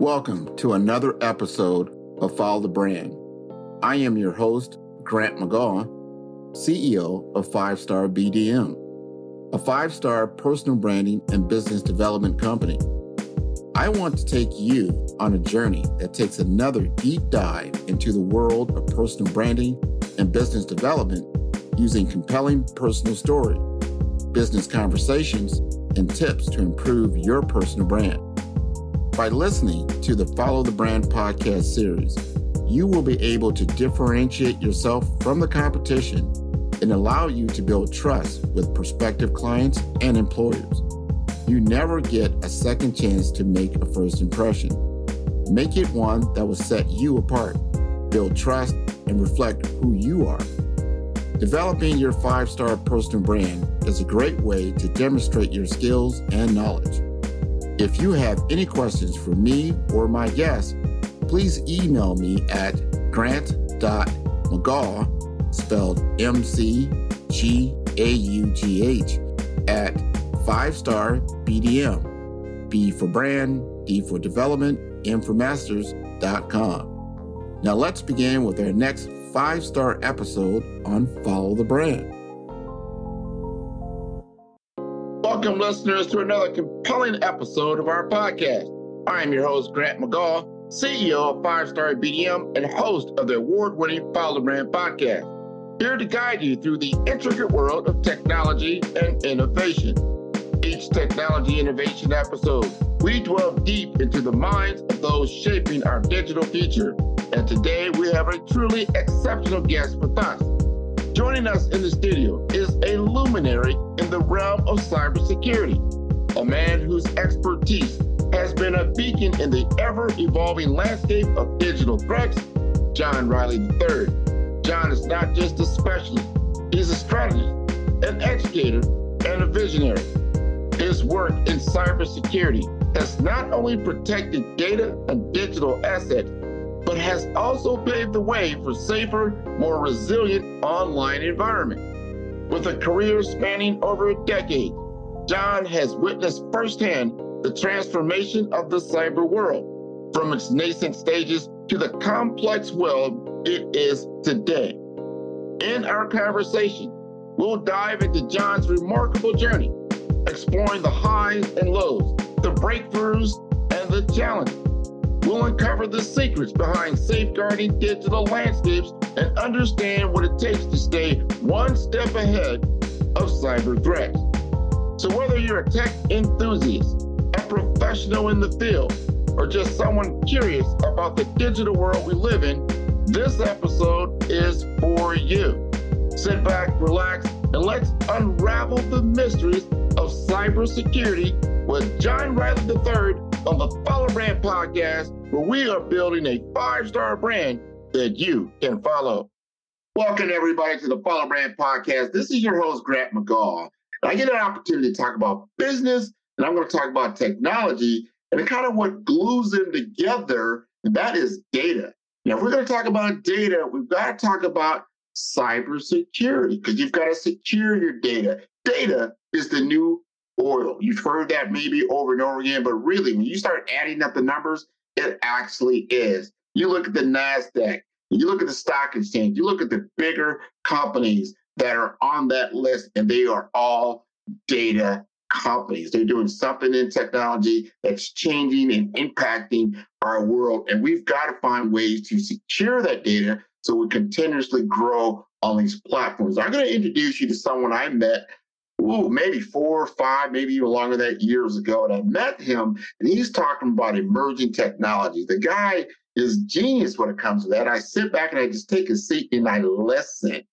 Welcome to another episode of Follow the Brand. I am your host, Grant McGaw, CEO of 5-Star BDM, a 5-star personal branding and business development company. I want to take you on a journey that takes another deep dive into the world of personal branding and business development using compelling personal story, business conversations, and tips to improve your personal brand. By listening to the Follow the Brand podcast series, you will be able to differentiate yourself from the competition and allow you to build trust with prospective clients and employers. You never get a second chance to make a first impression. Make it one that will set you apart, build trust, and reflect who you are. Developing your 5-star personal brand is a great way to demonstrate your skills and knowledge. If you have any questions for me or my guests, please email me at grant.mcgaugh, spelled M-C-G-A-U-G-H, at 5-star BDM, B for brand, D for development, M for masters.com. Now let's begin with our next 5-star episode on Follow the Brand. Welcome, listeners, to another compelling episode of our podcast. I am your host, Grant McGaugh, CEO of 5-Star BDM and host of the award-winning Follow the Brand podcast, here to guide you through the intricate world of technology and innovation. Each technology innovation episode, we dwell deep into the minds of those shaping our digital future. And today we have a truly exceptional guest with us. Joining us in the studio is a luminary in the realm of cybersecurity, a man whose expertise has been a beacon in the ever-evolving landscape of digital threats, John Riley III. John is not just a specialist, he's a strategist, an educator, and a visionary. His work in cybersecurity has not only protected data and digital assets, but has also paved the way for safer, more resilient online environments. With a career spanning over a decade, John has witnessed firsthand the transformation of the cyber world, from its nascent stages to the complex world it is today. In our conversation, we'll dive into John's remarkable journey, exploring the highs and lows, the breakthroughs and the challenges. We'll uncover the secrets behind safeguarding digital landscapes and understand what it takes to stay one step ahead of cyber threats. So whether you're a tech enthusiast, a professional in the field, or just someone curious about the digital world we live in, this episode is for you. Sit back, relax, and let's unravel the mysteries of cybersecurity with John Riley III on the Follow Brand podcast, where we are building a 5-star brand that you can follow. Welcome, everybody, to the Follow Brand podcast. This is your host, Grant McGaugh. I get an opportunity to talk about business, and I'm going to talk about technology, and kind of what glues them together, and that is data. Now, if we're going to talk about data, we've got to talk about cybersecurity, because you've got to secure your data. Data is the new oil. You've heard that maybe over and over again, but really, when you start adding up the numbers, it actually is. You look at the NASDAQ, you look at the stock exchange, you look at the bigger companies that are on that list, and they are all data companies. They're doing something in technology that's changing and impacting our world. And we've got to find ways to secure that data so we continuously grow on these platforms. I'm going to introduce you to someone I met maybe 4 or 5, maybe even longer than that, years ago. And I met him, and he's talking about emerging technology. The guy is genius when it comes to that. I sit back and I just take a seat and I listen.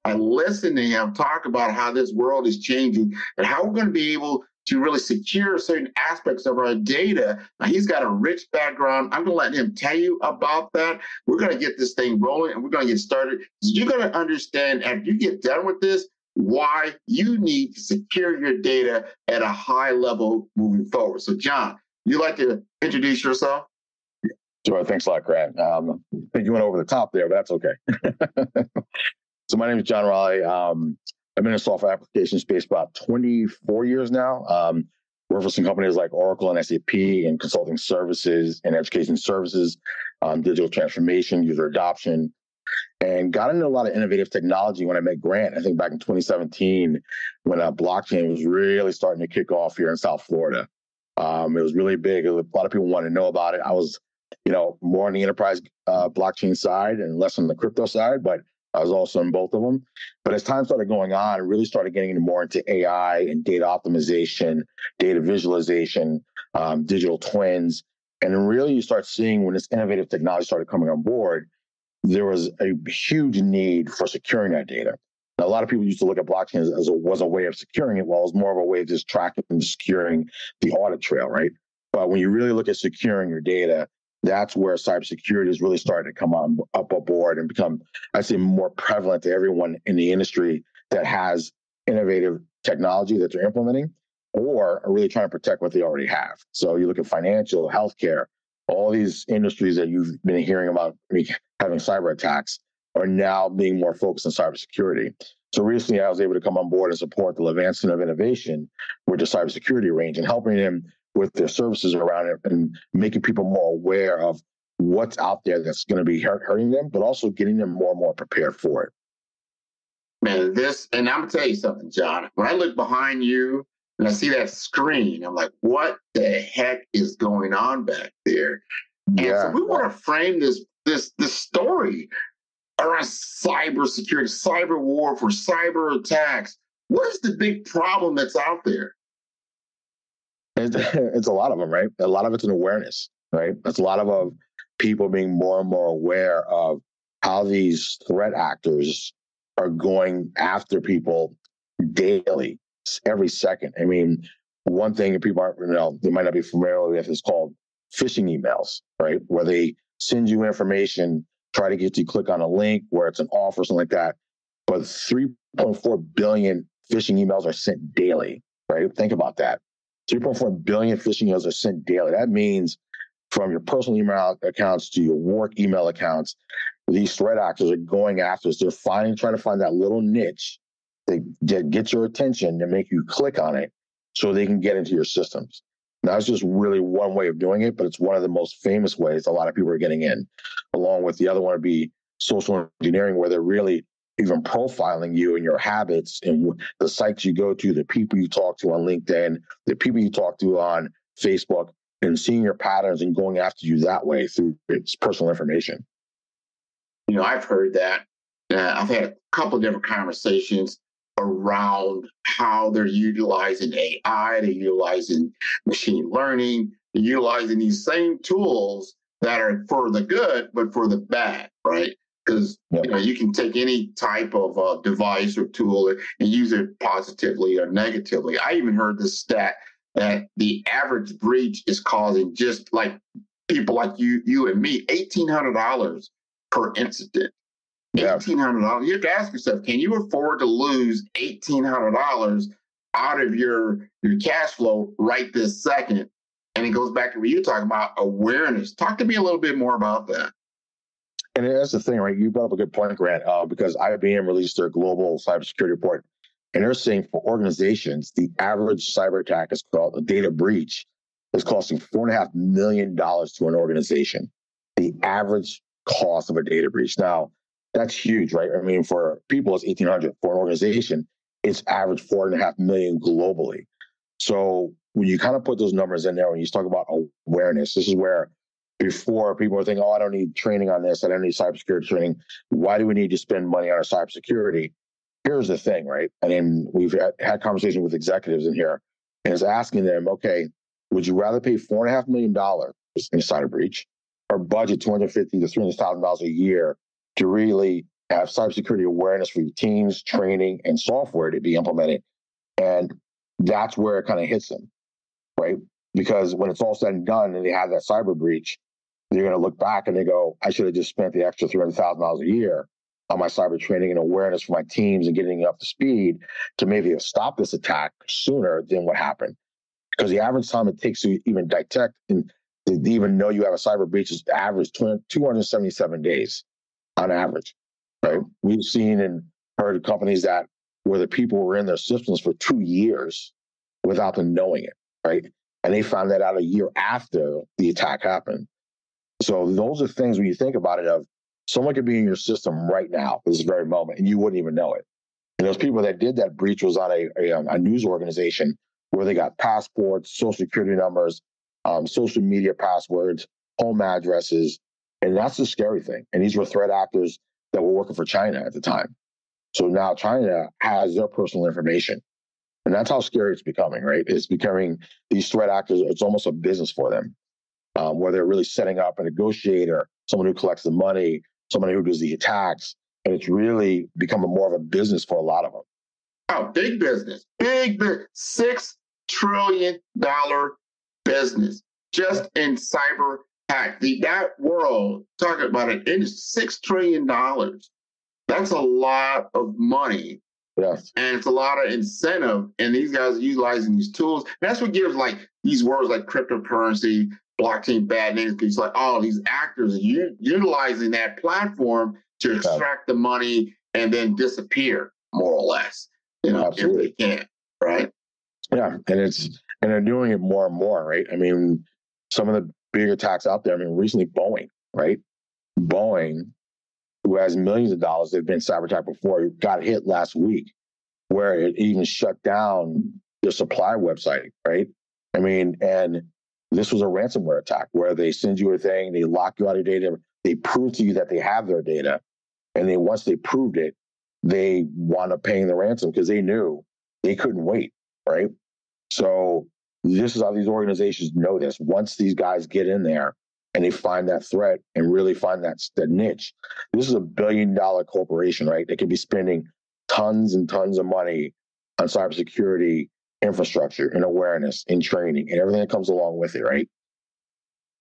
I listen to him talk about how this world is changing and how we're going to be able to really secure certain aspects of our data. Now, he's got a rich background. I'm going to let him tell you about that. We're going to get this thing rolling, and we're going to get started. So you're going to understand, after you get done with this, why you need to secure your data at a high level moving forward. So, John, you like to introduce yourself? Sure. Thanks a lot, Grant. I think you went over the top there, but that's okay. So my name is John Riley. I've been in the software application space about 24 years now. worked for some companies like Oracle and SAP in consulting services and education services, digital transformation, user adoption, and got into a lot of innovative technology when I met Grant, I think back in 2017, when blockchain was really starting to kick off here in South Florida. It was really big. A lot of people wanted to know about it. I was, more on the enterprise blockchain side and less on the crypto side, but I was also in both of them. But as time started going on, I really started getting more into AI and data optimization, data visualization, digital twins. And then really you start seeing when this innovative technology started coming on board, there was a huge need for securing that data. Now, a lot of people used to look at blockchain was a way of securing it. Well, it was more of a way of just tracking and securing the audit trail, right? But when you really look at securing your data, that's where cybersecurity is really starting to come up aboard and become, I'd say, more prevalent to everyone in the industry that has innovative technology that they're implementing or are really trying to protect what they already have. So you look at financial, healthcare, all these industries that you've been hearing about having cyber attacks are now being more focused on cybersecurity. So recently, I was able to come on board and support the Levant Center of Innovation with the cybersecurity range and helping them with their services around it and making people more aware of what's out there that's going to be hurting them, but also getting them more and more prepared for it. Man, and I'm going to tell you something, John. When I look behind you and I see that screen, I'm like, what the heck is going on back there? And so we want to frame this story around cybersecurity, cyber warfare, cyber attacks. What is the big problem that's out there? It's a lot of them, right? A lot of it's an awareness, right? It's a lot of people being more and more aware of how these threat actors are going after people daily, every second. I mean, one thing that people aren't, they might not be familiar with is called phishing emails, right? Where they send you information, try to get you to click on a link where it's an offer or something like that. But 3.4 billion phishing emails are sent daily, right? Think about that. 3.4 billion phishing emails are sent daily. That means from your personal email accounts to your work email accounts, these threat actors are going after us. They're trying to find that little niche that get your attention and make you click on it so they can get into your systems. Now, that's just really one way of doing it, but it's one of the most famous ways a lot of people are getting in. Along with the other one would be social engineering, where they're really even profiling you and your habits and the sites you go to, the people you talk to on LinkedIn, the people you talk to on Facebook, and seeing your patterns and going after you that way through its personal information. I've heard that. I've had a couple of different conversations around how they're utilizing AI, they're utilizing machine learning, they're utilizing these same tools that are for the good, but for the bad, right? Because you can take any type of device or tool and use it positively or negatively. I even heard this stat that the average breach is causing, just like people like you and me, $1,800 per incident. $1,800. You have to ask yourself, can you afford to lose $1,800 out of your cash flow right this second? And it goes back to what you're talking about, awareness. Talk to me a little bit more about that. And that's the thing, right? You brought up a good point, Grant, because IBM released their global cybersecurity report. And they're saying for organizations, the average cyber attack is called a data breach is costing $4.5 million to an organization. The average cost of a data breach. Now, that's huge, right? I mean, for people, it's 1,800. For an organization, it's average $4.5 million globally. So when you kind of put those numbers in there, when you talk about awareness, this is where before people were thinking, oh, I don't need training on this, I don't need cybersecurity training. Why do we need to spend money on our cybersecurity? Here's the thing, right? And then we've had conversations with executives in here, and it's asking them, okay, would you rather pay $4.5 million in a cyber breach or budget $250,000 to $300,000 a year to really have cybersecurity awareness for your teams, training, and software to be implemented? And that's where it kind of hits them, right? Because when it's all said and done and they have that cyber breach, they're going to look back and they go, I should have just spent the extra $300,000 a year on my cyber training and awareness for my teams and getting up to speed to maybe have stopped this attack sooner than what happened. Because the average time it takes to even detect and to even know you have a cyber breach is average 277 days on average, right? We've seen and heard of companies that where the people were in their systems for 2 years without them knowing it. right? And they found that out a year after the attack happened. So those are things when you think about it of someone could be in your system right now, this very moment, and you wouldn't even know it. And those people that did that breach was on a news organization where they got passports, social security numbers, social media passwords, home addresses. And that's the scary thing. And these were threat actors that were working for China at the time. So now China has their personal information. And that's how scary it's becoming, right? It's becoming these threat actors, it's almost a business for them, where they're really setting up a negotiator, someone who collects the money, someone who does the attacks. And it's really becoming more of a business for a lot of them. Oh, big business, $6 trillion business just in cyber hack. That world, talking about it is $6 trillion. That's a lot of money. Yes. And it's a lot of incentive. And these guys are utilizing these tools. That's what gives like these words like cryptocurrency, blockchain bad names. It's like, oh, these actors are utilizing that platform to extract the money and then disappear, more or less, Absolutely. if they can, right? Yeah, and they're doing it more and more, right? I mean, some of the big attacks out there. I mean, recently Boeing, right? Boeing, who has millions of dollars, they've been cyber attacked before, got hit last week, where it even shut down their supply website, right? I mean, and this was a ransomware attack where they send you a thing, they lock you out of data, they prove to you that they have their data, and then once they proved it, they wound up paying the ransom because they knew they couldn't wait, right? So this is how these organizations know this. Once these guys get in there and they find that threat and really find that niche, this is $1 billion corporation, right? They could be spending tons and tons of money on cybersecurity infrastructure and awareness and training and everything that comes along with it, right?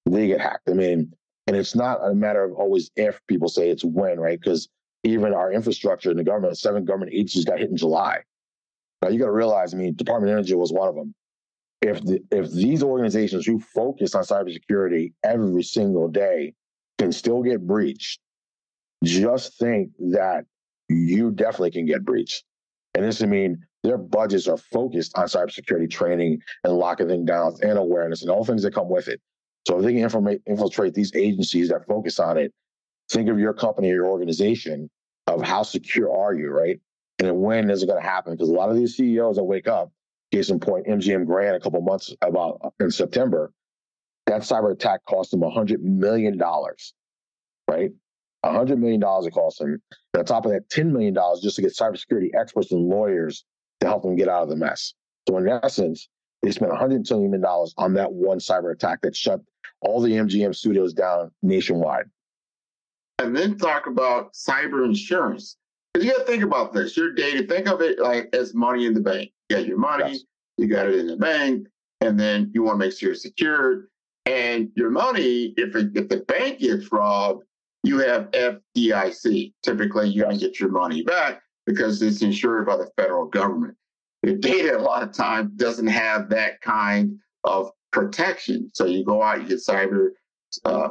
They get hacked. I mean, and it's not a matter of always if, people say it's when, right? Because even our infrastructure in the government, 7 government agencies got hit in July. Now you got to realize, I mean, Department of Energy was one of them. If these organizations who focus on cybersecurity every single day can still get breached, just think that you definitely can get breached. And this, I mean, their budgets are focused on cybersecurity training and locking things down and awareness and all things that come with it. So if they can infiltrate these agencies that focus on it, think of your company or your organization of how secure are you, right? And then when is it going to happen? Because a lot of these CEOs that wake up, case in point, MGM Grand a couple months about in September, that cyber attack cost them $100 million, right? $100 million it cost them. And on top of that, $10 million just to get cybersecurity experts and lawyers to help them get out of the mess. So in essence, they spent $110 million on that one cyber attack that shut all the MGM studios down nationwide. And then talk about cyber insurance. Because you got to think about this. Your data, think of it like as money in the bank. You got your money, Yes. You got it in the bank, and then you want to make sure it's secured. And your money, if the bank gets robbed, you have FDIC. Typically, you're going to get your money back because it's insured by the federal government. Your data, a lot of times, doesn't have that kind of protection. So you go out, you get cyber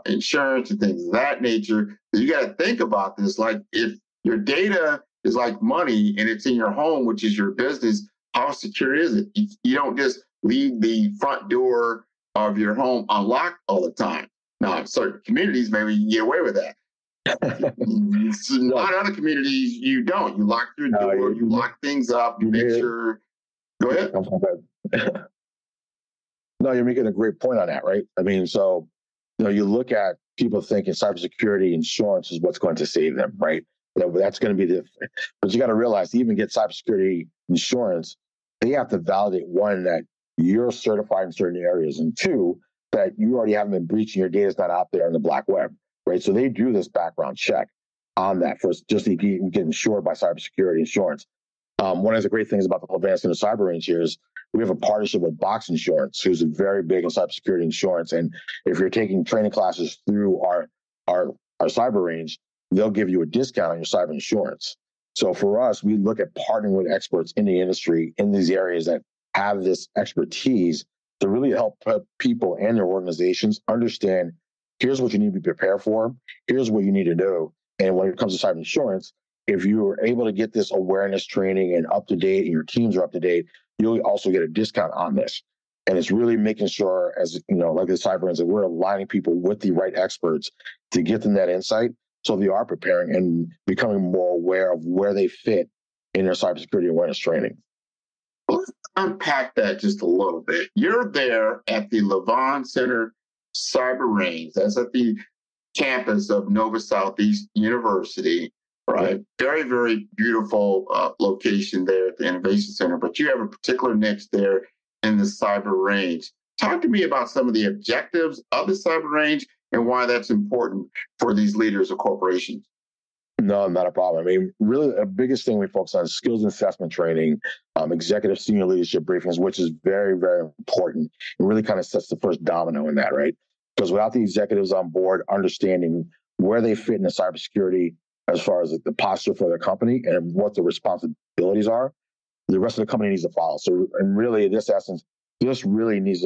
insurance and things of that nature. You got to think about this. Like if your data is like money and it's in your home, which is your business, how secure is it? You don't just leave the front door of your home unlocked all the time. Now, in certain communities, maybe you can get away with that. In a lot of other communities, you don't. You lock your door, you lock things up, you make sure. Go ahead. No, you're making a great point on that, right? I mean, so you look at people thinking cybersecurity insurance is what's going to save them, right? That's going to be but you got to realize to even get cybersecurity insurance, they have to validate, one, that you're certified in certain areas, and two, that you already haven't been breaching, your data's not out there in the black web, right? So they do this background check on that first, just to get insured by cybersecurity insurance. One of the great things about the whole Advancing the Cyber Range here is we have a partnership with Box Insurance, who's very big in cybersecurity insurance. And if you're taking training classes through our cyber range, they'll give you a discount on your cyber insurance. So for us, we look at partnering with experts in the industry in these areas that have this expertise to really help people and their organizations understand, here's what you need to be prepared for, here's what you need to do. And when it comes to cyber insurance, if you are able to get this awareness training and up to date and your teams are up to date, you'll also get a discount on this. And it's really making sure, as you know, like the cyber ends, that we're aligning people with the right experts to get them that insight so they are preparing and becoming more aware of where they fit in their cybersecurity awareness training. Let's unpack that just a little bit. You're there at the Levon Center Cyber Range. That's at the campus of Nova Southeast University, right? Very, very beautiful location there at the Innovation Center, but you have a particular niche there in the cyber range. Talk to me about some of the objectives of the cyber range and why that's important for these leaders of corporations. No, not a problem. I mean, really, the biggest thing we focus on is skills and assessment training, executive senior leadership briefings, which is very, very important. It really kind of sets the first domino in that, right? Because without the executives on board understanding where they fit in the cybersecurity as far as the posture for their company and what the responsibilities are, the rest of the company needs to follow. So, and really, in this essence, this really needs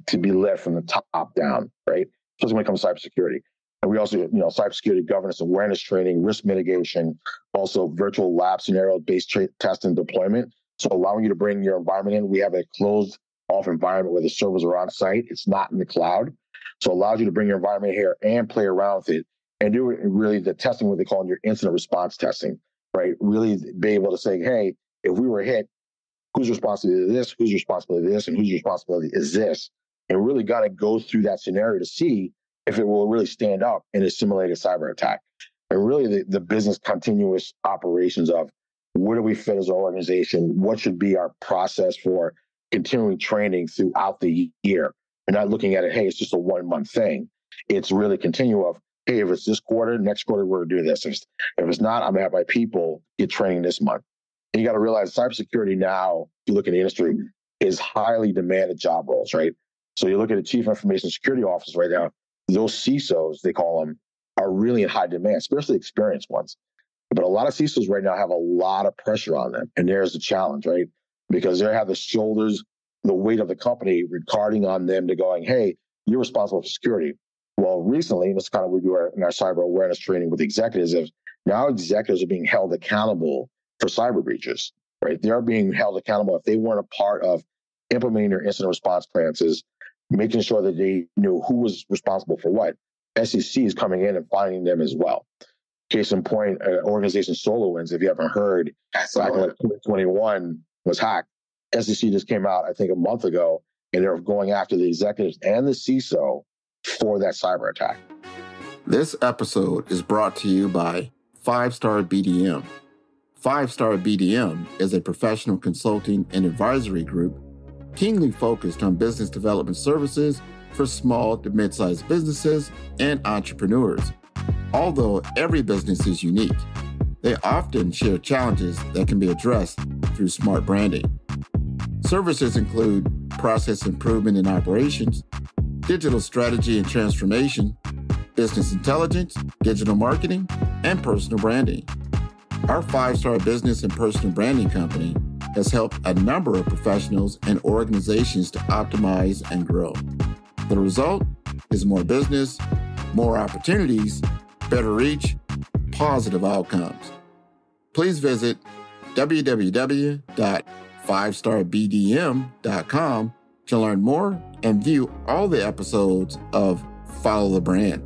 to be led from the top down, right? Especially when it comes to cybersecurity. And we also, cybersecurity governance, awareness training, risk mitigation, also virtual lab scenario-based test and deployment. So allowing you to bring your environment in. We have a closed off environment where the servers are on site. It's not in the cloud. So it allows you to bring your environment here and play around with it and do really the testing, what they call your incident response testing, right? Really be able to say, hey, if we were hit, whose responsibility is this? Whose responsibility is this? And whose responsibility is this? And really got to go through that scenario to see if it will really stand up in a simulated cyber attack. And really the business continuous operations of where do we fit as an organization? What should be our process for continuing training throughout the year? And not looking at it, hey, it's just a 1 month thing. It's really continue of, hey, if it's this quarter, next quarter, we're going to do this. If it's not, I'm going to have my people get training this month. And you got to realize cybersecurity now, if you look at the industry, is highly demanded job roles, right? So you look at the chief information security officer right now, those CISOs, they call them, are really in high demand, especially experienced ones. But a lot of CISOs right now have a lot of pressure on them. And there's the challenge, right? Because they have the shoulders, the weight of the company regarding on them to going, hey, you're responsible for security. Well, recently, and that's kind of what we do in our cyber awareness training with executives, is now executives are being held accountable for cyber breaches, right? They're being held accountable if they weren't a part of implementing their incident response plans, is making sure that they knew who was responsible for what. SEC is coming in and finding them as well. Case in point, organization SolarWinds, if you haven't heard, back in 2021 was hacked. SEC just came out, I think, a month ago, and they're going after the executives and the CISO for that cyber attack. This episode is brought to you by 5-Star BDM. 5-Star BDM is a professional consulting and advisory group keenly focused on business development services for small to mid-sized businesses and entrepreneurs. Although every business is unique, they often share challenges that can be addressed through smart branding. Services include process improvement in operations, digital strategy and transformation, business intelligence, digital marketing, and personal branding. Our 5-Star business and personal branding company has helped a number of professionals and organizations to optimize and grow. The result is more business, more opportunities, better reach, positive outcomes. Please visit www.5starbdm.com to learn more and view all the episodes of Follow the Brand.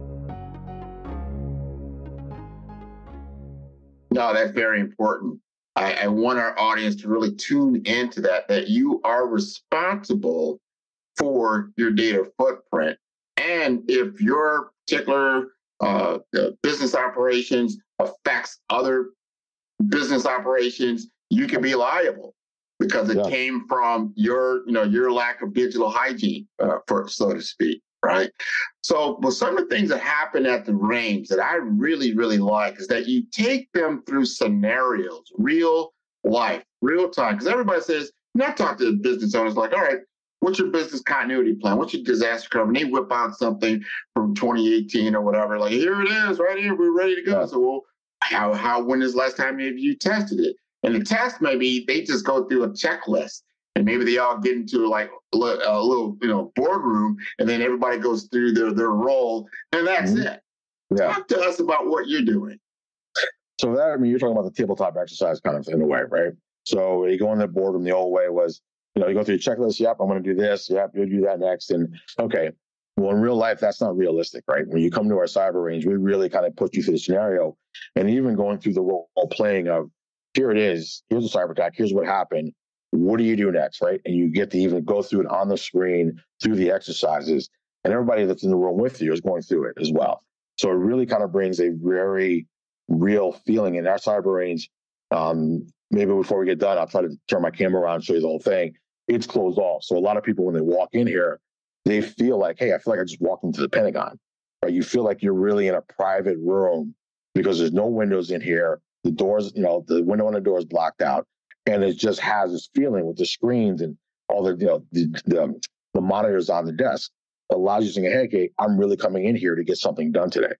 No, that's very important. I want our audience to really tune into that you are responsible for your data footprint. And if your particular business operations affects other business operations, you can be liable because it came from your lack of digital hygiene, so to speak. Right. So, but some of the things that happen at the range that I really, really like is that you take them through scenarios, real life, real time. Because everybody says, and I talk to the business owners like, all right, what's your business continuity plan? What's your disaster cover? And they whip out something from 2018 or whatever. Like, here it is, right here. We're ready to go. So, well, when is the last time you tested it? And the test maybe they just go through a checklist. And maybe they all get into like a little, boardroom, and then everybody goes through their role, and that's it. Yeah. Talk to us about what you're doing. So you're talking about the tabletop exercise kind of in a way, right? So you go in the boardroom, the old way was You go through your checklist. Yep, I'm going to do this. Yep, you'll do that next. And okay, well, in real life, that's not realistic, right? When you come to our cyber range, we really kind of put you through the scenario, and even going through the role playing of, here it is, here's a cyber attack, here's what happened. What do you do next, right? And you get to even go through it on the screen through the exercises, and everybody that's in the room with you is going through it as well. So it really kind of brings a very real feeling in our cyber range. Maybe before we get done, I'll try to turn my camera around and show you the whole thing. It's closed off. So a lot of people, when they walk in here, they feel like, hey, I feel like I just walked into the Pentagon. Right? You feel like you're really in a private room because there's no windows in here. The doors, the window on the door is blocked out. And it just has this feeling with the screens and all the, the monitors on the desk allows you to think, hey, okay, I'm really coming in here to get something done today.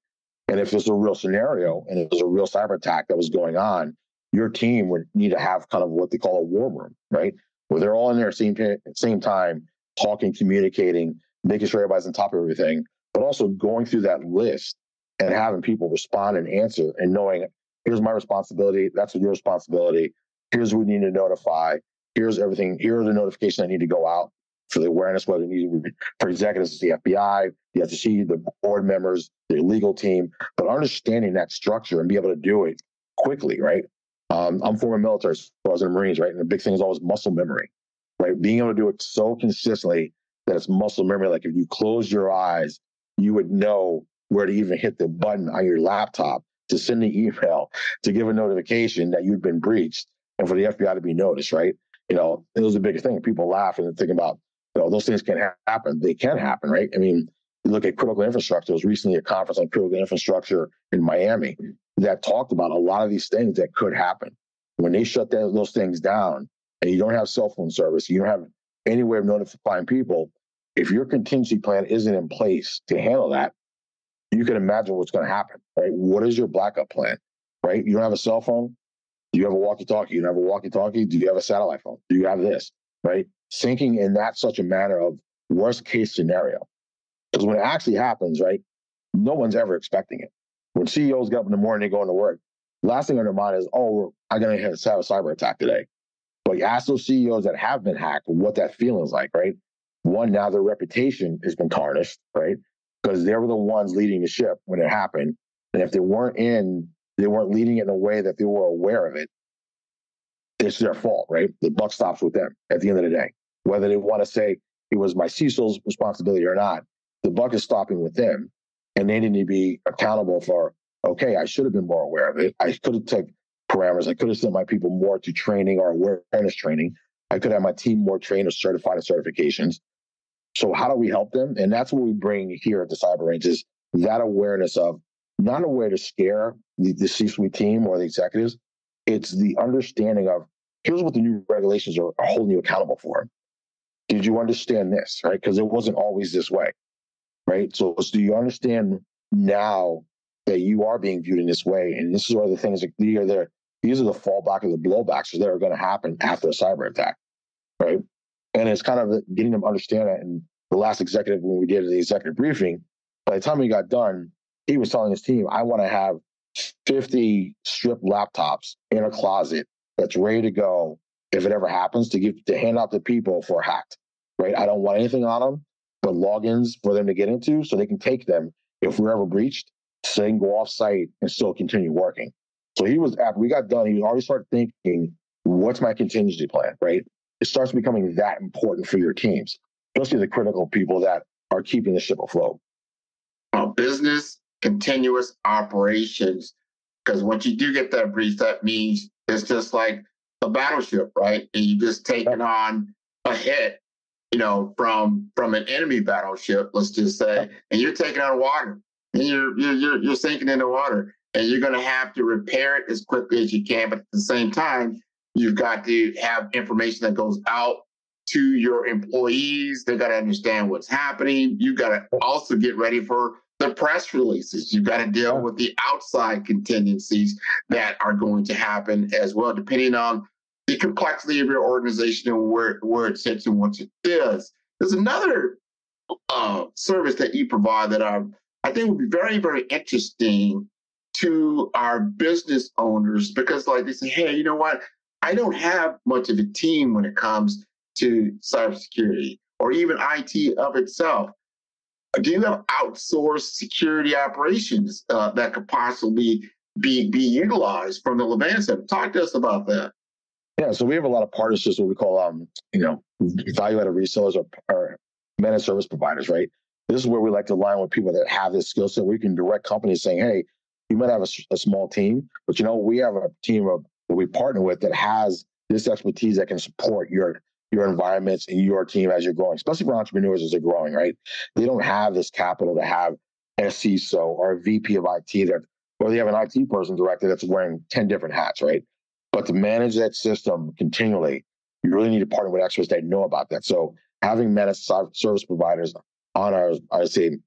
And if there's a real scenario and if there's a real cyber attack that was going on, your team would need to have kind of what they call a war room, right? Where they're all in there at the same time, talking, communicating, making sure everybody's on top of everything, but also going through that list and having people respond and answer and knowing, here's my responsibility, that's your responsibility, here's who we need to notify, here's everything, here are the notifications that need to go out for the awareness, whether it needs to be for executives, the FBI, the SEC, the board members, the legal team, but understanding that structure and be able to do it quickly, right? I'm former military, so I was in the Marines, right? And the big thing is always muscle memory, right? Being able to do it so consistently that it's muscle memory. Like if you close your eyes, you would know where to even hit the button on your laptop to send an email, to give a notification that you'd been breached, and for the FBI to be noticed, right? It was the biggest thing. People laugh and think about, those things can happen. They can happen, right? I mean, you look at critical infrastructure. There was recently a conference on critical infrastructure in Miami that talked about a lot of these things that could happen. When they shut those things down and you don't have cell phone service, you don't have any way of notifying people, if your contingency plan isn't in place to handle that, you can imagine what's going to happen, right? What is your backup plan, right? You don't have a cell phone? Do you have a walkie-talkie? You don't have a walkie-talkie? Do you have a satellite phone? Do you have this, right? Thinking in that such a manner of worst case scenario. Because when it actually happens, right, no one's ever expecting it. When CEOs get up in the morning, they go into work, last thing on their mind is, oh, I'm going to have a cyber attack today. But you ask those CEOs that have been hacked what that feeling is like, right? One, now their reputation has been tarnished, right? Because they were the ones leading the ship when it happened. And if they weren't leading it in a way that they were aware of it, it's their fault, right? The buck stops with them at the end of the day. Whether they want to say it was my CISO's responsibility or not, the buck is stopping with them. And they need to be accountable for, okay, I should have been more aware of it. I could have taken parameters. I could have sent my people more to training or awareness training. I could have my team more trained or certified in certifications. So how do we help them? And that's what we bring here at the Cyber Range is that awareness of not a way to scare the C-suite team or the executives. It's the understanding of, here's what the new regulations are holding you accountable for. Did you understand this, right? Because it wasn't always this way, right? So do you understand now that you are being viewed in this way? And this is one of the things that these are the fallback or the blowbacks that are going to happen after a cyber attack, right? And it's kind of getting them to understand that. And the last executive, when we did the executive briefing, by the time we got done, he was telling his team, I want to have 50 stripped laptops in a closet that's ready to go if it ever happens to hand out to people for hacked, right? I don't want anything on them but logins for them to get into so they can take them if we're ever breached, so they can go off site and still continue working. So after we got done, he already started thinking, what's my contingency plan, right? It starts becoming that important for your teams, especially the critical people that are keeping the ship afloat. Business continuous operations, because once you do get that breach, that means it's just like a battleship, right? And you just taking on a hit, from an enemy battleship, let's just say, and you're taking on water, and you're sinking into water, and you're going to have to repair it as quickly as you can. But at the same time, you've got to have information that goes out to your employees. They got to understand what's happening. You got to also get ready for the press releases. You've got to deal with the outside contingencies that are going to happen as well, depending on the complexity of your organization and where it sits and what it is. There's another service that you provide that I think would be very, very interesting to our business owners, because like they say, hey, you know what? I don't have much of a team when it comes to cybersecurity or even IT of itself? Do you have outsourced security operations that could possibly be utilized from the Levant Center? Talk to us about that. Yeah, so we have a lot of partnerships, what we call, value-added resellers or managed service providers, right? This is where we like to align with people that have this skill set. We can direct companies saying, hey, you might have a small team, but we have a team that we partner with that has this expertise that can support your environments and your team as you're growing, especially for entrepreneurs as they're growing, right? They don't have this capital to have a CISO or a VP of IT or they have an IT person director that's wearing 10 different hats, right? But to manage that system continually, you really need to partner with experts that know about that. So having managed service providers on our, I say,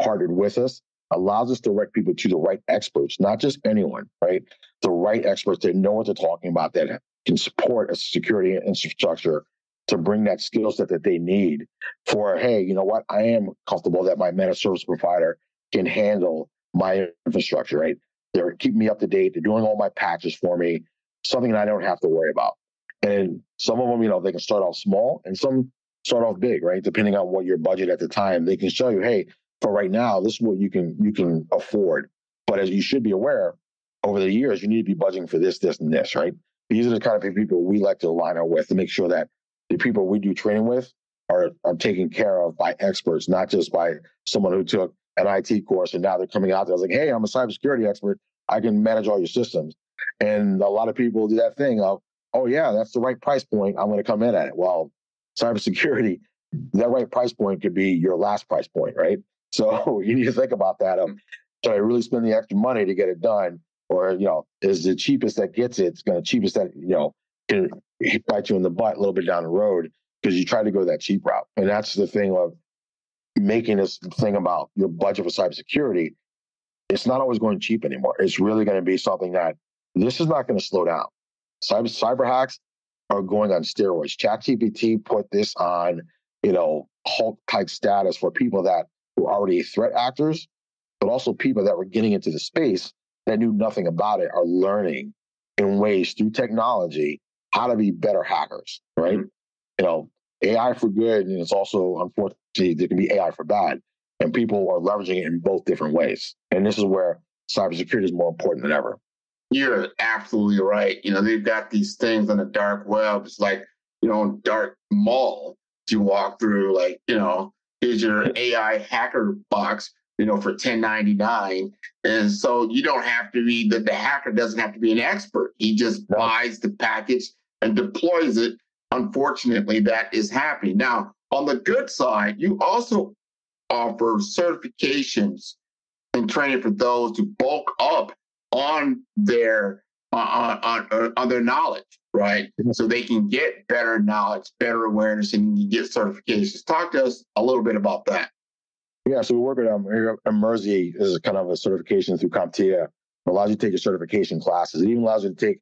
partnered with us allows us to direct people to the right experts, not just anyone, right? The right experts that know what they're talking about, that can support a security infrastructure to bring that skill set that they need for, hey, you know what? I am comfortable that my managed service provider can handle my infrastructure, right? They're keeping me up to date. They're doing all my patches for me, something that I don't have to worry about. And some of them, they can start off small and some start off big, right? Depending on what your budget at the time, they can show you, hey, for right now, this is what you can afford. But as you should be aware, over the years, you need to be budgeting for this, this, and this, right? These are the kind of people we like to align our with to make sure that the people we do training with are taken care of by experts, not just by someone who took an IT course and now they're coming out there like, hey, I'm a cybersecurity expert. I can manage all your systems. And a lot of people do that thing of, oh, yeah, that's the right price point. I'm going to come in at it. Well, cybersecurity, that right price point could be your last price point, right? So you need to think about that. Should I really spend the extra money to get it done? Or, is the cheapest that gets it, it's going to cheapest that, can bite you in the butt a little bit down the road because you try to go that cheap route. And that's the thing of making this thing about your budget for cybersecurity. It's not always going cheap anymore. It's really going to be something that this is not going to slow down. Cyber hacks are going on steroids. ChatGPT put this on, Hulk-type status for people that were already threat actors, but also people that were getting into the space that knew nothing about it are learning in ways through technology how to be better hackers, right? AI for good, and it's also, unfortunately, there can be AI for bad, and people are leveraging it in both different ways. And this is where cybersecurity is more important than ever. You're absolutely right. They've got these things on the dark web. It's like, dark mall you walk through, like, here's your AI hacker box, for $10.99. And so you don't have to be, the hacker doesn't have to be an expert. He just buys the package and deploys it. Unfortunately, that is happening. Now, on the good side, you also offer certifications and training for those who bulk up on their on their knowledge, right? So they can get better knowledge, better awareness, and you get certifications. Talk to us a little bit about that. Yeah, so we work with Emerzi is kind of a certification through CompTIA. It allows you to take your certification classes. It even allows you to take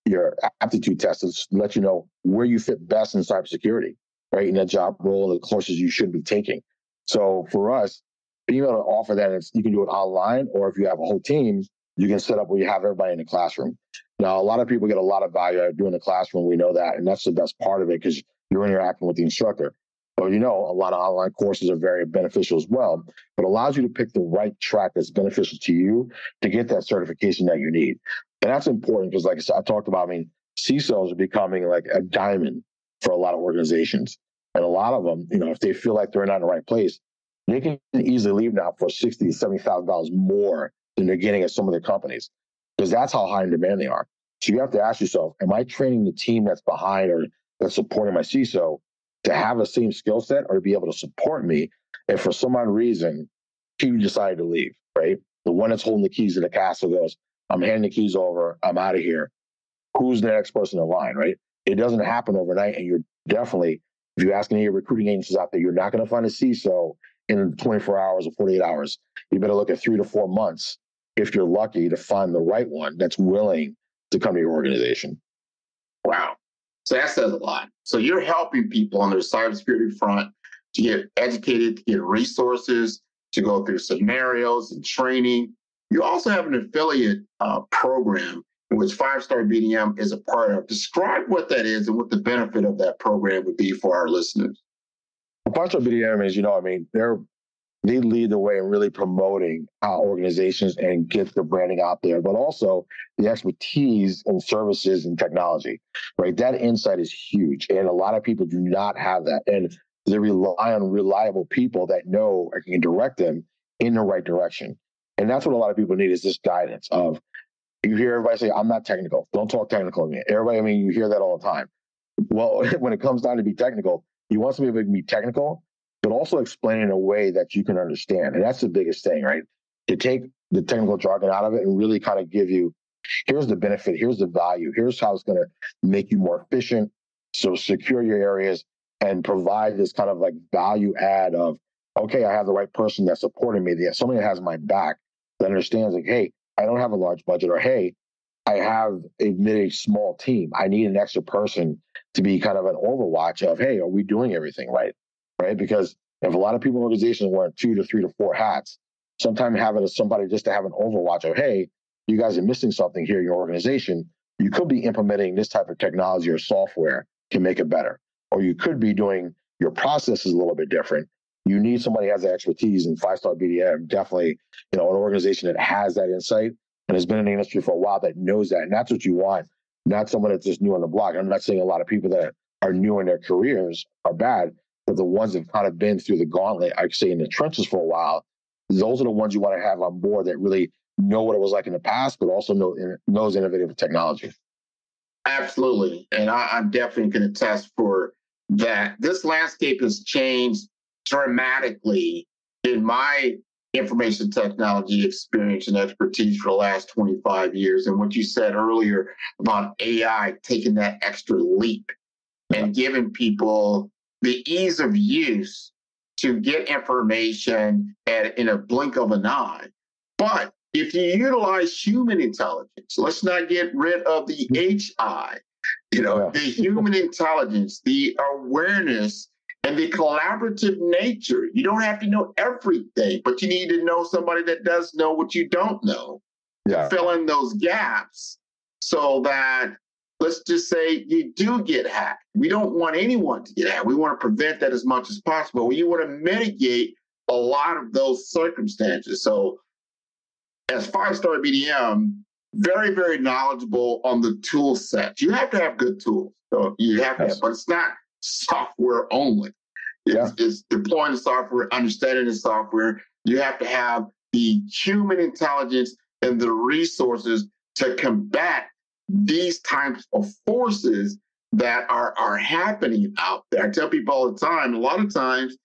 your aptitude tests to let you know where you fit best in cybersecurity, right? In that job role, the courses you should be taking. So for us, being able to offer that, you can do it online, or if you have a whole team, you can set up where you have everybody in the classroom. Now, a lot of people get a lot of value out of doing the classroom. We know that, and that's the best part of it because you're interacting with the instructor. But a lot of online courses are very beneficial as well, but allows you to pick the right track that's beneficial to you to get that certification that you need. And that's important because, like I said, I talked about, CISOs are becoming like a diamond for a lot of organizations. And a lot of them, if they feel like they're not in the right place, they can easily leave now for $60,000 to $70,000 more than they're getting at some of their companies, because that's how high in demand they are. So you have to ask yourself, am I training the team that's behind or that's supporting my CISO to have the same skill set or to be able to support me if for some odd reason he decided to leave, right? The one that's holding the keys to the castle goes, I'm handing the keys over, I'm out of here. Who's the next person in line, right? It doesn't happen overnight, and you're definitely, if you ask any of your recruiting agencies out there, you're not going to find a CISO in 24 hours or 48 hours. You better look at 3 to 4 months if you're lucky to find the right one that's willing to come to your organization. Wow. So that says a lot. So you're helping people on their cybersecurity front to get educated, to get resources, to go through scenarios and training. You also have an affiliate program which 5-Star BDM is a part of. Describe what that is and what the benefit of that program would be for our listeners. Partial BDM is, they lead the way in really promoting our organizations and get the branding out there, but also the expertise in services and technology, right? That insight is huge. And a lot of people do not have that. And they rely on reliable people that know or can direct them in the right direction. And that's what a lot of people need, is this guidance of, you hear everybody say, I'm not technical. Don't talk technical to me. Everybody, you hear that all the time. Well, when it comes down to be technical, you want somebody who can be technical, but also explain in a way that you can understand. And that's the biggest thing, right? To take the technical jargon out of it and really kind of give you, here's the benefit, here's the value, here's how it's going to make you more efficient, so secure your areas and provide this kind of like value add of, okay, I have the right person that's supporting me, somebody that has my back, that understands like, hey, I don't have a large budget, or hey, I have a small team. I need an extra person to be kind of an overwatch of, hey, are we doing everything right? Right? Because if a lot of people in organizations wear 2 to 3 to 4 hats, sometimes having somebody just to have an overwatch of, hey, you guys are missing something here in your organization. You could be implementing this type of technology or software to make it better. Or you could be doing your processes a little bit different. You need somebody who has the expertise, in 5-Star BDM, definitely, an organization that has that insight and has been in the industry for a while that knows that. And that's what you want, not someone that's just new on the block. I'm not saying a lot of people that are new in their careers are bad, but the ones that have kind of been through the gauntlet, I'd say in the trenches for a while, those are the ones you want to have on board that really know what it was like in the past, but also knows innovative technology. Absolutely. And I'm definitely going to attest for that. This landscape has changed dramatically in my information technology experience and expertise for the last 25 years. And what you said earlier about AI taking that extra leap and giving people the ease of use to get information in a blink of an eye. But if you utilize human intelligence, let's not get rid of the HI, the human intelligence, the awareness, and the collaborative nature. You don't have to know everything, but you need to know somebody that does know what you don't know to fill in those gaps, so that, let's just say, you do get hacked. We don't want anyone to get hacked. We want to prevent that as much as possible. You want to mitigate a lot of those circumstances. So as 5-Star BDM, very, very knowledgeable on the tool set. You have to have good tools. So you have to have, but it's not software only. It's deploying the software, understanding the software. You have to have the human intelligence and the resources to combat these types of forces that are happening out there. I tell people all the time, a lot of times,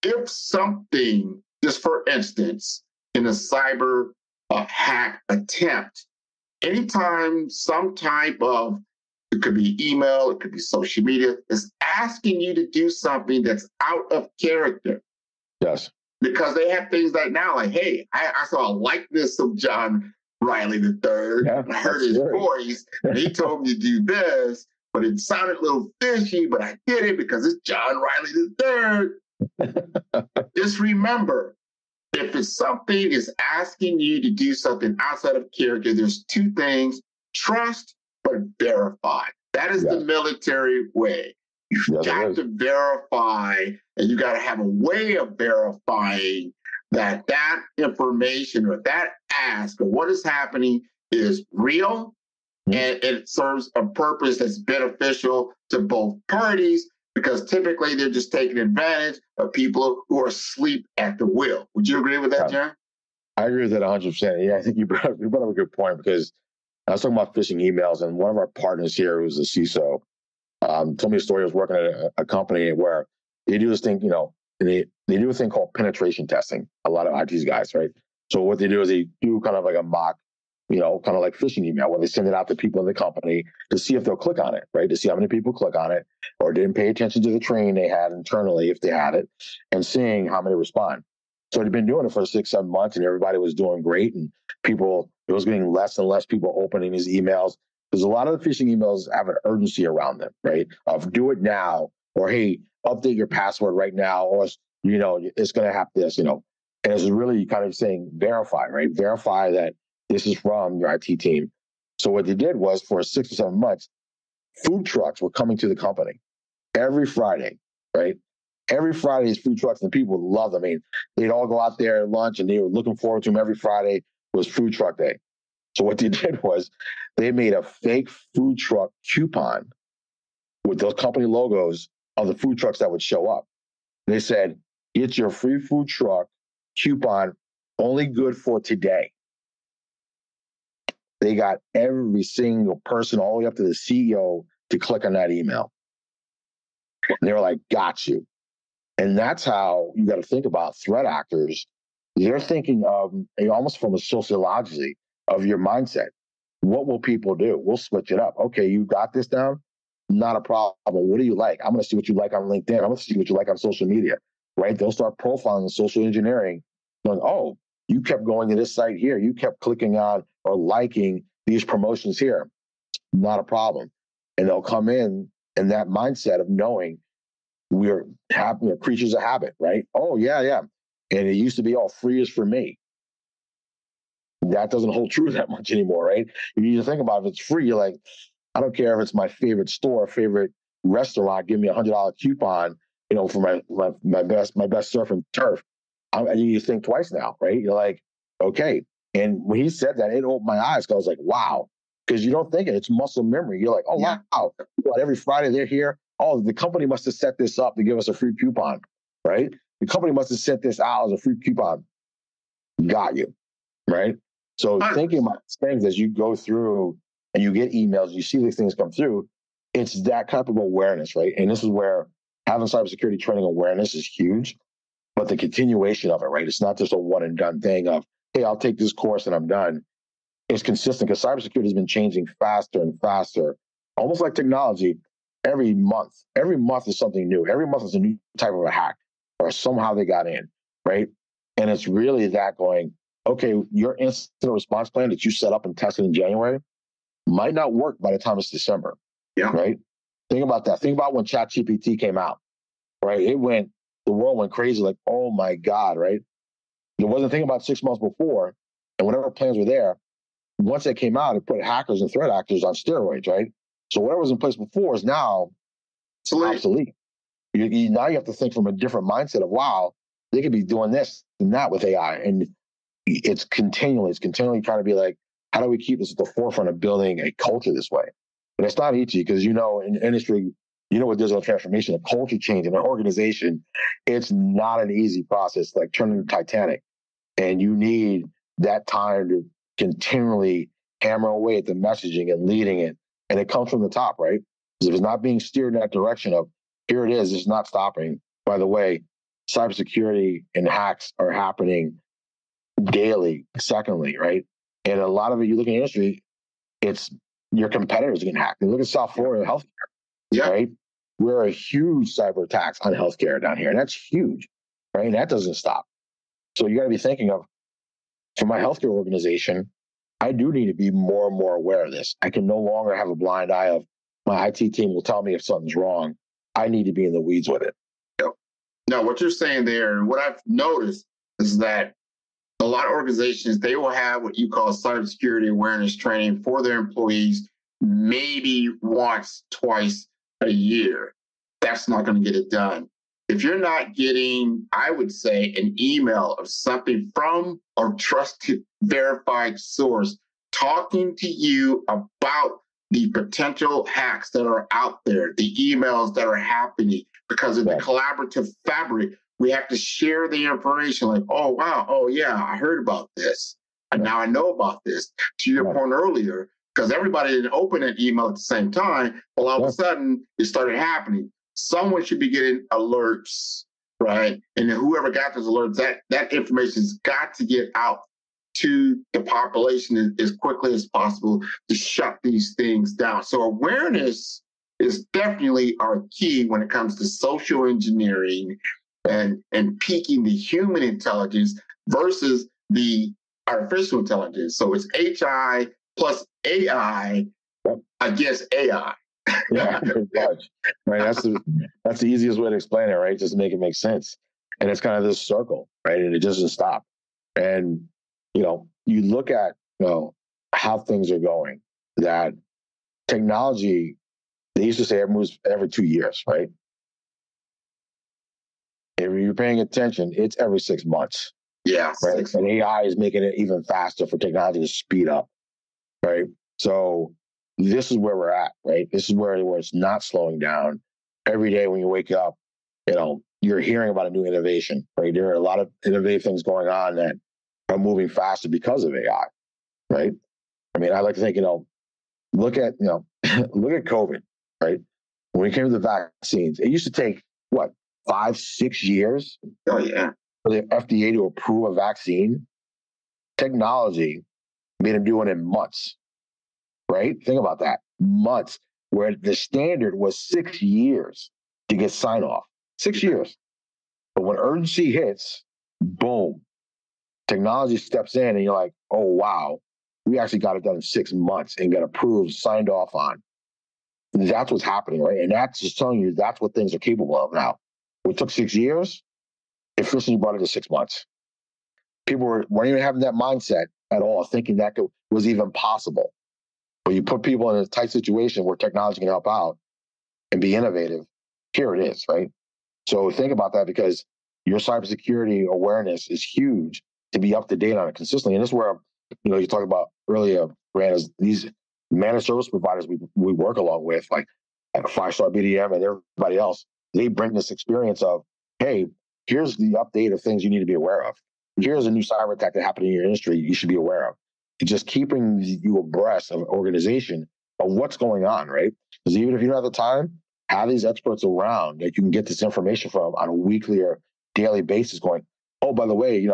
if something, just for instance, in a cyber hack attempt, anytime some type of, it could be email, it could be social media, is asking you to do something that's out of character. Yes. Because they have things like now, like, hey, I saw a likeness of John Riley III. And I heard his voice, and he told me to do this, but it sounded a little fishy, but I did it because it's John Riley III. Just remember, if it's something is asking you to do something outside of character, there's 2 things: trust, but verify. That is the military way. You've got to verify, and you got to have a way of verifying that information or that ask or what is happening is real, and it serves a purpose that's beneficial to both parties, because typically they're just taking advantage of people who are asleep at the wheel. Would you agree with that, John? I agree with that 100%. Yeah, I think you brought up a good point, because I was talking about phishing emails, and one of our partners here, who's a CISO, told me a story. I was working at a company where they do this thing, they do a thing called penetration testing. A lot of IT guys, right? So what they do is they do kind of like a mock, kind of like phishing email, where they send it out to people in the company to see if they'll click on it, right? To see how many people click on it or didn't pay attention to the training they had internally, if they had it, and seeing how many respond. So they've been doing it for 6-7 months, and everybody was doing great. And it was getting less and less people opening these emails, because a lot of the phishing emails have an urgency around them, right? Of do it now, or hey, update your password right now, or it's going to have this, and it's really kind of saying verify, right? Verify that this is from your IT team. So what they did was for 6 or 7 months, food trucks were coming to the company every Friday, right? Every Friday, these food trucks, and people loved them. I mean, they'd all go out there at lunch, and they were looking forward to them every Friday. Was food truck day. So what they did was they made a fake food truck coupon with those company logos of the food trucks that would show up. They said, "It's your free food truck coupon, only good for today." They got every single person, all the way up to the CEO, to click on that email. And they were like, "Got you." And that's how you got to think about threat actors. They're thinking of almost from a sociologically of your mindset. What will people do? We'll switch it up. Okay, you got this down? Not a problem. What do you like? I'm going to see what you like on LinkedIn. I'm going to see what you like on social media, right? They'll start profiling social engineering. Going, oh, you kept going to this site here. You kept clicking on or liking these promotions here. Not a problem. And they'll come in that mindset of knowing we're creatures of habit, right? Oh, yeah, yeah. And it used to be all free is for me. That doesn't hold true that much anymore, right? You need to think about if it's free, you're like, I don't care if it's my favorite store, favorite restaurant, give me $100 coupon, for my best surf and turf. You need to think twice now, right? You're like, okay. And when he said that, it opened my eyes because I was like, wow. Because you don't think it, it's muscle memory. You're like, oh, yeah. Wow. Every Friday they're here. Oh, the company must have set this up to give us a free coupon, right? The company must have sent this out as a free coupon. Got you, right? So thinking about things as you go through and you get emails, you see these things come through, it's that type of awareness, right? And this is where having cybersecurity training awareness is huge, but the continuation of it, right? It's not just a one and done thing of, hey, I'll take this course and I'm done. It's consistent because cybersecurity has been changing faster and faster, almost like technology. Every month is something new. Every month is a new type of a hack or somehow they got in, right? And it's really that going, okay, your incident response plan that you set up and tested in January might not work by the time it's December. Yeah. Right? Think about that. Think about when ChatGPT came out, right? The world went crazy, like, oh my God, right? It wasn't thinking about 6 months before, and whatever plans were there, once they came out, it put hackers and threat actors on steroids, right? So whatever was in place before is now obsolete. Now you have to think from a different mindset of, wow, they could be doing this and that with AI. And it's continually trying to be like, how do we keep this at the forefront of building a culture this way? And it's not easy because, in the industry, with digital transformation, a culture change in an organization, it's not an easy process, like turning the Titanic. And you need that time to continually hammer away at the messaging and leading it. And it comes from the top, right? Because if it's not being steered in that direction of, here it is, it's not stopping. By the way, cybersecurity and hacks are happening daily, secondly, right? And a lot of it, you look at the industry, it's your competitors getting hacked. And look at South Florida healthcare, right? We're a huge cyber attacks on healthcare down here, and that's huge, right? And that doesn't stop. So you got to be thinking of, for my healthcare organization, I do need to be more and more aware of this. I can no longer have a blind eye of my IT team will tell me if something's wrong. I need to be in the weeds with it. Yep. Now, what you're saying there, and what I've noticed is that a lot of organizations, they will have what you call cybersecurity awareness training for their employees, maybe once, twice a year. That's not going to get it done. If you're not getting, I would say, an email of something from a trusted, verified source talking to you about the potential hacks that are out there, the emails that are happening, because of the collaborative fabric, we have to share the information like, oh, wow, oh, yeah, I heard about this. And now I know about this. To your point earlier, because everybody didn't open an email at the same time, well, all of a sudden, it started happening. Someone should be getting alerts, right? And then whoever got those alerts, that information's got to get out to the population as quickly as possible to shut these things down. So awareness is definitely our key when it comes to social engineering and peaking the human intelligence versus the artificial intelligence. So it's HI plus AI against AI. Yeah, right. That's the easiest way to explain it, right? Just to make it make sense. And it's kind of this circle, right? And it doesn't stop. And you look at how things are going. that technology, they used to say it moves every 2 years, right? If you're paying attention, it's every 6 months. Yeah. Right. And AI is making it even faster for technology to speed up. Right. So this is where we're at, right? This is where it's not slowing down. Every day when you wake up, you're hearing about a new innovation, right? There are a lot of innovative things going on that are moving faster because of AI, right? I mean, I like to think, look at, look at COVID, right? When it came to the vaccines, it used to take, what, 5-6 years? Oh, yeah. For the FDA to approve a vaccine. Technology made them do it in months, right? Think about that. Months, where the standard was 6 years to get sign off. 6 years. But when urgency hits, boom, technology steps in and you're like, oh, wow, we actually got it done in 6 months and got approved, signed off on. That's what's happening, right? And that's just telling you that's what things are capable of now. It took 6 years, efficiently brought it to 6 months. People weren't even having that mindset at all, thinking that was even possible. But you put people in a tight situation where technology can help out and be innovative, here it is, right? So think about that, because your cybersecurity awareness is huge to be up to date on it consistently. And this is where, you talked about earlier, Grant, is these managed service providers we work along with, like 5-star BDM and everybody else, they bring this experience of, hey, here's the update of things you need to be aware of. Here's a new cyber attack that happened in your industry you should be aware of. It's just keeping you abreast of an organization of what's going on, right? Because even if you don't have the time, have these experts around that you can get this information from on a weekly or daily basis going, oh, by the way,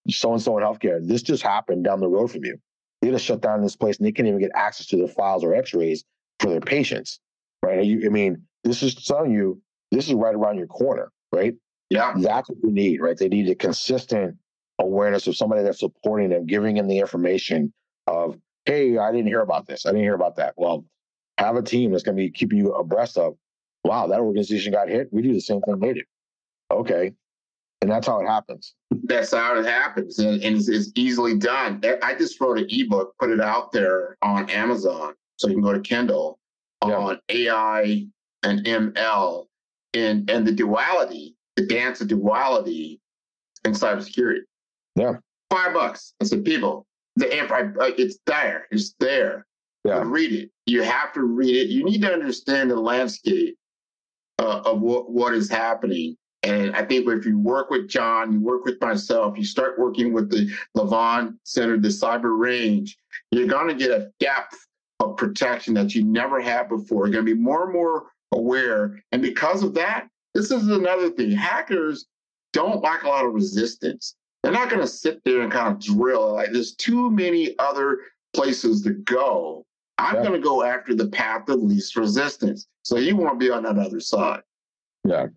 so-and-so in healthcare, this just happened down the road from you. They just shut down this place and they can't even get access to their files or x-rays for their patients, right? I mean, this is telling you, this is right around your corner, right? Yeah. That's what we need, right? They need a consistent awareness of somebody that's supporting them, giving them the information of, hey, I didn't hear about this. I didn't hear about that. Well, have a team that's going to be keeping you abreast of, wow, that organization got hit. We do the same thing they do. Okay. And that's how it happens. That's how it happens. And it's easily done. I just wrote an ebook, put it out there on Amazon. So you can go to Kindle on AI and ML and the duality, the dance of duality in cybersecurity. Yeah. $5. I said, people, it's there. It's there. Yeah. Read it. You have to read it. You need to understand the landscape of what is happening. And I think if you work with John, you work with myself, you start working with the Levon Center, the cyber range, you're going to get a depth of protection that you never had before. You're going to be more and more aware. And because of that, this is another thing. Hackers don't like a lot of resistance. They're not going to sit there and kind of drill. Like, there's too many other places to go. I'm going to go after the path of least resistance. So you want to be on that other side. Yeah.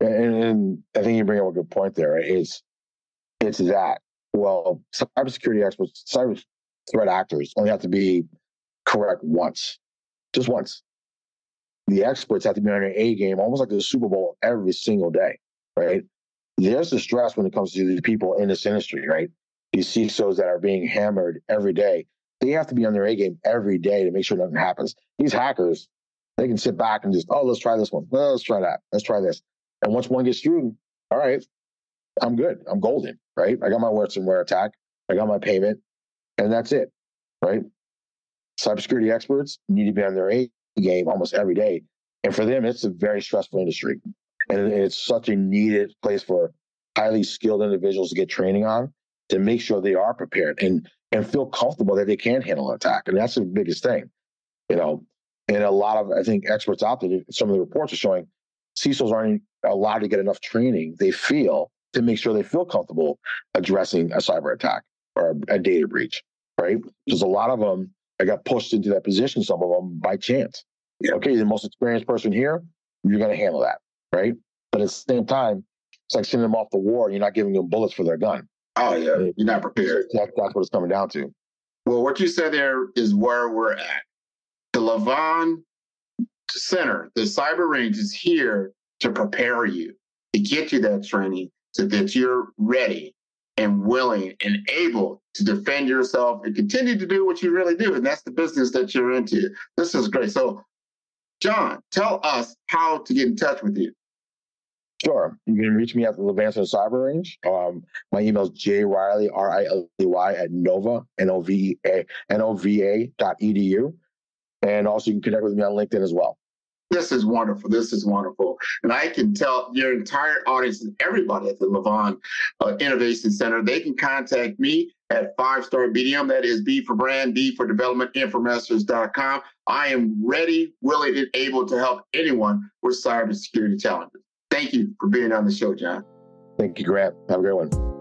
And I think you bring up a good point there. Right? It's that. Well, cybersecurity experts, cyber threat actors only have to be correct once, just once. The experts have to be on their A game, almost like the Super Bowl every single day, right? There's the stress when it comes to the people in this industry, right? These CISOs that are being hammered every day, they have to be on their A game every day to make sure nothing happens. These hackers, they can sit back and just, oh, let's try this one. Well, let's try that. Let's try this. And once one gets through, all right, I'm good. I'm golden, right? I got my ransomware attack. I got my payment, and that's it, right? Cybersecurity experts need to be on their A game almost every day. And for them, it's a very stressful industry. And it's such a needed place for highly skilled individuals to get training on to make sure they are prepared and feel comfortable that they can handle an attack. And that's the biggest thing, And a lot of, I think, experts out there, some of the reports are showing CISOs aren't allowed to get enough training, they feel, to make sure they feel comfortable addressing a cyber attack or a data breach, right? Because a lot of them, I got pushed into that position, some of them by chance. Okay, the most experienced person here, you're going to handle that, right? But at the same time, it's like sending them off to war. You're not giving them bullets for their gun. Oh, yeah. You're not prepared. That's what it's coming down to. Well, what you said there is where we're at. The Levon Center, the cyber range, is here to prepare you, to get you that training so that you're ready. and willing and able to defend yourself and continue to do what you really do. And that's the business that you're into. This is great. So, John, tell us how to get in touch with you. Sure. You can reach me at the Levanter Cyber Range. My email is jriley, RILEY, at nova.edu. And also you can connect with me on LinkedIn as well. This is wonderful. This is wonderful. And I can tell your entire audience and everybody at the Levant Innovation Center, they can contact me at 5-Star BDM. That is B for brand, D for development, infomasters.com. I am ready, willing, and able to help anyone with cybersecurity challenges. Thank you for being on the show, John. Thank you, Grant. Have a great one.